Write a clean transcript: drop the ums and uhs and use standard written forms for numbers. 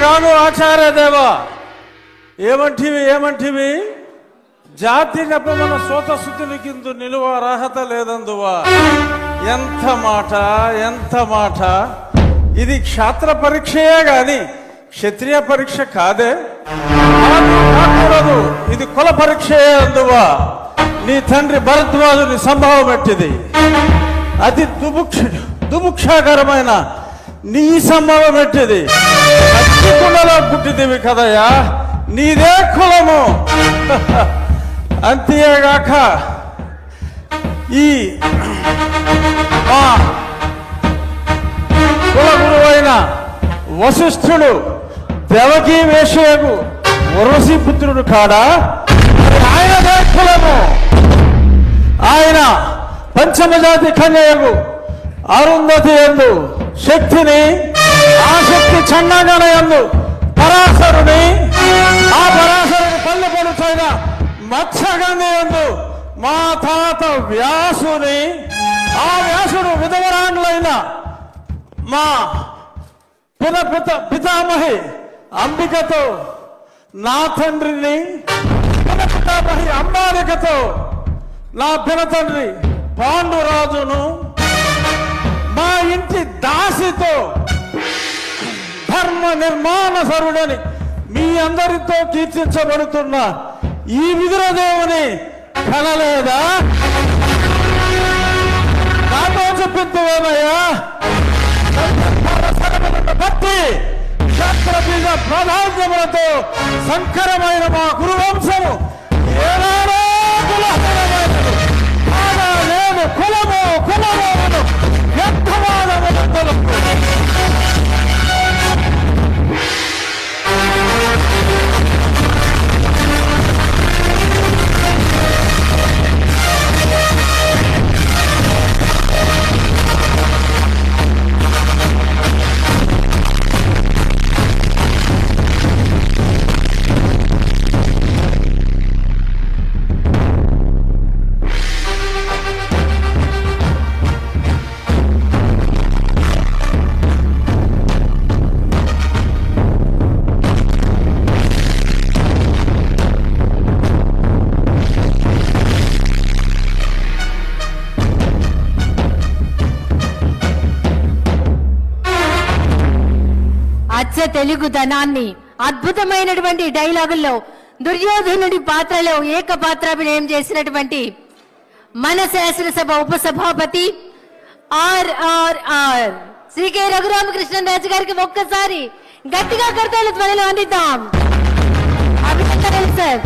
కాదు ఆచార్య దేవా. ఏమంటివి జాతి నెపమన సోత శుద్ధిని కింద నిలువ అర్హత లేదందువా. ఎంత మాట. ఇది క్షాత్ర పరీక్షయే గాని క్షత్రియ పరీక్ష కాదే. కాకూడదు, ఇది కుల పరీక్షయే అందువా. నీ తండ్రి భరద్వాజుని సంభవం ఎట్టిది. అతి దుముక్షాకరమైన నీ సంభవం ఎట్టిది. కుండలో పుట్టిదివి కదయ్యా, నీదే కులము. అంతేగాక ఈ కుల గురువైన వశిష్ఠుడు దేవకీ వేషయకు వరసి పుత్రుడు కాడా. ఆయనదే కులము. ఆయన పంచమజాతి కన్యకు అరుంధతి యందు శక్తిని, ఆ శక్తి చండాగణ యందు పరాశరుని, ఆ పరాశరుని పల్లె పడుచైన మత్స్యగంధి యందు మా తాత వ్యాసుని, ఆ వ్యాసుడు విధవరాండ్లైన మా పితామహి అంబికతో, నా తండ్రిని పితామహి అంబాలికతో, నా పినతండ్రి పాండురాజును, మా ఇంటి దాసితో ధర్మ నిర్మాణ సరుడని మీ అందరితో కీర్తించబడుతున్న ఈ విదురదేవుని కనలేదా? నాతో చెప్పిందేమయ్యా. భక్తి క్షత్రబీజ ప్రాధాన్యములతో సంకరమైన మా గురువంశము ఏనాడో కులహీనమైనది. కాగా నేను కులము వ్యర్థవాదములు. తెలుగుదనాన్ని అద్భుతమైనటువంటి డైలాగుల్లో దుర్యోధనుడి పాత్రలో ఏకపాత్రాభినయం చేసినటువంటి మన శాసనసభ ఉపసభాపతి ఆర్ఆర్ఆర్ శ్రీ కె రఘురామకృష్ణరాజు గారికి ఒక్కసారి గట్టిగా కర్తవ్య ధ్వనిలో అందిద్దాం. అభినందనలు సార్.